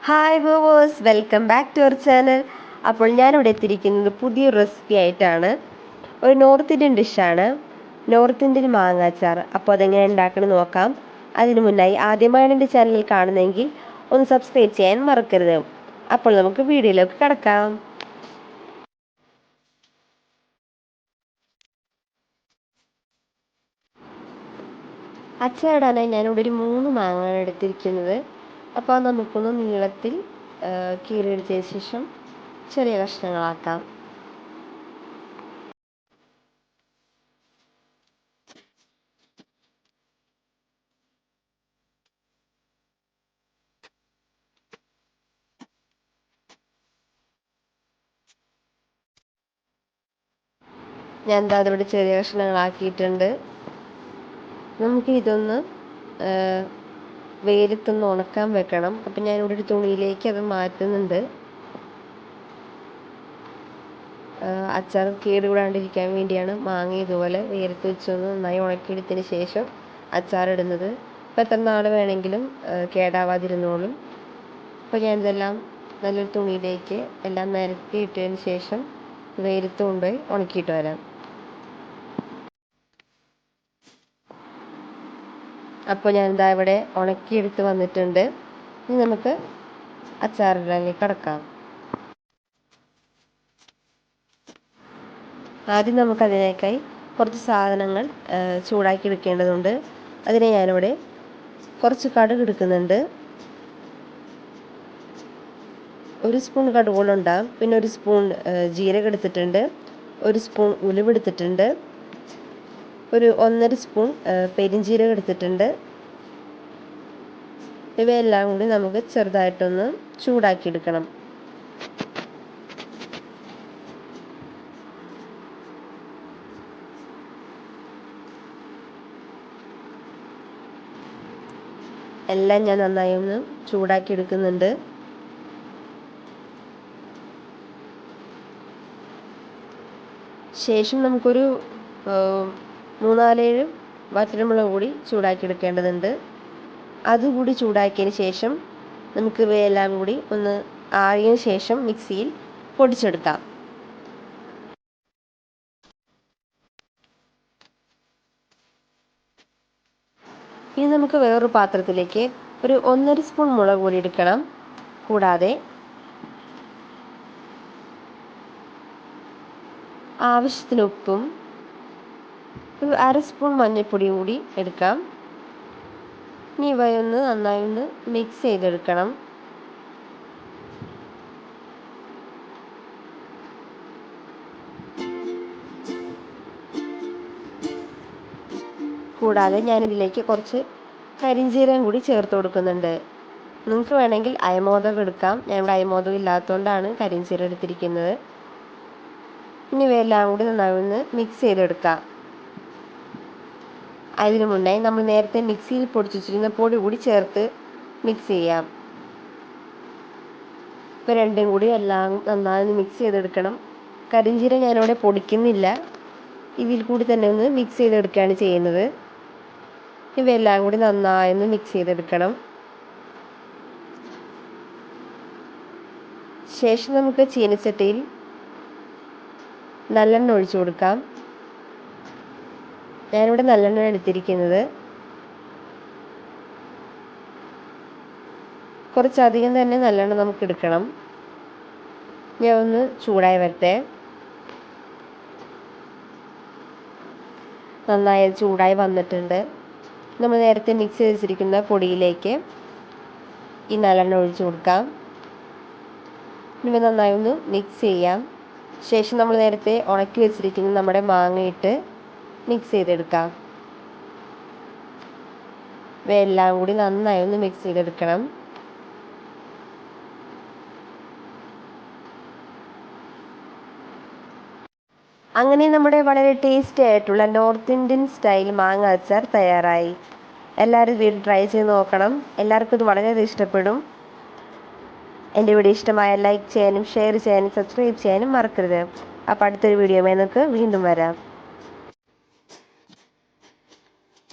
Hi viewers, welcome back to our channel. അപ്പോൾ ഞാനിവിടെ എത്തിയിരിക്കുന്നത് പുതിയൊരു റെസിപ്പി ആയിട്ടാണ്. ഒരു നോർത്ത് ഇന്ത്യൻ ഡിഷാണ്, നോർത്ത് ഇന്ത്യൻ മാങ്ങാച്ചാർ. അപ്പോൾ അതെങ്ങനെ ഉണ്ടാക്കണം നോക്കാം. അതിനു മുന്നായി ആദ്യമായാണ് എൻ്റെ ചാനൽ കാണുന്നതെങ്കിൽ ഒന്ന് സബ്സ്ക്രൈബ് ചെയ്യാൻ മറക്കരുത്. അപ്പോൾ നമുക്ക് വീഡിയോയിലേക്ക് കടക്കാം. അച്ചാറിടാനായി ഞാനിവിടെ ഒരു 3 മാങ്ങയാണ് എടുത്തിരിക്കുന്നത്. അപ്പോൾ നമുക്കൊന്ന് നീളത്തിൽ കീറിയെടുത്തതിന് ശേഷം ചെറിയ കഷ്ണങ്ങളാക്കാം. ഞാൻ എന്താ അതിവിടെ ചെറിയ കഷ്ണങ്ങളാക്കിയിട്ടുണ്ട്. നമുക്ക് ഇതൊന്ന് വെയിലത്തൊന്ന് ഉണക്കാൻ വെക്കണം. അപ്പം ഞാനിവിടെ ഒരു തുണിയിലേക്ക് അത് മാറ്റുന്നുണ്ട്. അച്ചാർ കേടുകൂടാണ്ടിരിക്കാൻ വേണ്ടിയാണ് മാങ്ങ ഇതുപോലെ വെയിലത്ത് വെച്ചൊന്ന് നന്നായി ഉണക്കിയെടുത്തതിന് ശേഷം അച്ചാറിടുന്നത്. അപ്പോൾ എത്ര നാൾ വേണമെങ്കിലും കേടാവാതിരുന്നോളും. അപ്പോൾ ഞാനിതെല്ലാം നല്ലൊരു തുണിയിലേക്ക് എല്ലാം നിരത്തി ഇട്ടതിന് ശേഷം വെയിലത്ത് കൊണ്ടുപോയി ഉണക്കിയിട്ട് വരാം. അപ്പോൾ ഞാനിതാ ഇവിടെ ഉണക്കിയെടുത്ത് വന്നിട്ടുണ്ട്. ഇനി നമുക്ക് അച്ചാറിടാനിലേക്ക് കടക്കാം. ആദ്യം നമുക്കതിനേക്കായി കുറച്ച് സാധനങ്ങൾ ചൂടാക്കി എടുക്കേണ്ടതുണ്ട്. അതിനെ ഞാനിവിടെ കുറച്ച് കടുക് എടുക്കുന്നുണ്ട്. 1 സ്പൂൺ കടുകുകളുണ്ടാകും. പിന്നെ 1 സ്പൂൺ ജീരകം എടുത്തിട്ടുണ്ട്. 1 സ്പൂൺ ഉലുവെടുത്തിട്ടുണ്ട്. ഒരു 1.5 സ്പൂൺ പെരിഞ്ജീരകം എടുത്തിട്ടുണ്ട്. ഇവയെല്ലാം കൂടി നമുക്ക് ചെറുതായിട്ടൊന്ന് ചൂടാക്കിയെടുക്കണം. എല്ലാം ഞാൻ നന്നായി ഒന്ന് ചൂടാക്കി എടുക്കുന്നുണ്ട്. ശേഷം നമുക്കൊരു 3-4 വറ്റൽമുളക് കൂടി ചൂടാക്കി എടുക്കേണ്ടതുണ്ട്. അതുകൂടി ചൂടാക്കിയതിന് ശേഷം നമുക്ക് ഇവയെല്ലാം കൂടി ഒന്ന് ആറിയതിന് ശേഷം മിക്സിയിൽ പൊടിച്ചെടുക്കാം. ഇനി നമുക്ക് വേറൊരു പാത്രത്തിലേക്ക് ഒരു 1.5 സ്പൂൺ മുളക് പൊടി എടുക്കണം. കൂടാതെ ആവശ്യത്തിന് ഉപ്പും ഒരു 1/2 സ്പൂൺ മഞ്ഞൾപ്പൊടിയും കൂടി എടുക്കാം. ഇനി ഇവയൊന്ന് നന്നായി ഒന്ന് മിക്സ് ചെയ്തെടുക്കണം. കൂടാതെ ഞാനിതിലേക്ക് കുറച്ച് കരിഞ്ജീരകം കൂടി ചേർത്ത് കൊടുക്കുന്നുണ്ട്. നിങ്ങൾക്ക് വേണമെങ്കിൽ അയമോദകം എടുക്കാം. ഞാനിവിടെ അയമോദകം ഇല്ലാത്തതുകൊണ്ടാണ് കരിഞ്ജീരകം എടുത്തിരിക്കുന്നത്. ഇനി ഇവയെല്ലാം കൂടി നന്നായി ഒന്ന് മിക്സ് ചെയ്തെടുക്കാം. അതിനു മുന്നായി നമ്മൾ നേരത്തെ മിക്സിയിൽ പൊടിച്ച് വെച്ചിരുന്ന പൊടി കൂടി ചേർത്ത് മിക്സ് ചെയ്യാം. ഇപ്പോൾ രണ്ടും കൂടി എല്ലാം നന്നായി മിക്സ് ചെയ്തെടുക്കണം. കരിഞ്ജീരകം ഞാനിവിടെ പൊടിക്കുന്നില്ല, ഇതിൽ കൂടി തന്നെ ഒന്ന് മിക്സ് ചെയ്തെടുക്കുകയാണ് ചെയ്യുന്നത്. ഇവയെല്ലാം കൂടി നന്നായി ഒന്ന് മിക്സ് ചെയ്തെടുക്കണം. ശേഷം നമുക്ക് ചീനച്ചട്ടിയിൽ നല്ലെണ്ണ ഒഴിച്ചു കൊടുക്കാം. ഞാനിവിടെ നല്ലെണ്ണ എടുത്തിരിക്കുന്നത്. കുറച്ചധികം തന്നെ നല്ലെണ്ണ നമുക്ക് എടുക്കണം. ഞാൻ ഒന്ന് ചൂടായി വരട്ടെ. നന്നായി ചൂടായി വന്നിട്ടുണ്ട്. നമ്മൾ നേരത്തെ മിക്സ് ചെയ്ത് വെച്ചിരിക്കുന്ന പൊടിയിലേക്ക് ഈ നല്ലെണ്ണ ഒഴിച്ചു കൊടുക്കാം. ഇനി നന്നായി ഒന്ന് മിക്സ് ചെയ്യാം. ശേഷം നമ്മൾ നേരത്തെ ഉണക്കി വെച്ചിരിക്കുന്ന നമ്മുടെ മാങ്ങയിട്ട് മിക്സ് ചെയ്തെടുക്കാം. ഇവയെല്ലാം കൂടി നന്നായി ഒന്ന് മിക്സ് ചെയ്തെടുക്കണം. അങ്ങനെ നമ്മുടെ വളരെ ടേസ്റ്റി ആയിട്ടുള്ള നോർത്ത് ഇന്ത്യൻ സ്റ്റൈൽ മാങ്ങ അച്ചാർ തയ്യാറായി. എല്ലാവരും വീട്ടിൽ ട്രൈ ചെയ്ത് നോക്കണം. എല്ലാവർക്കും ഇത് വളരെ ഇഷ്ടപ്പെടും. എൻ്റെ വീഡിയോ ഇഷ്ടമായ ലൈക്ക് ചെയ്യാനും ഷെയർ ചെയ്യാനും സബ്സ്ക്രൈബ് ചെയ്യാനും മറക്കരുത്. അപ്പോൾ അടുത്തൊരു വീഡിയോയുമായി നമുക്ക് വീണ്ടും വരാം.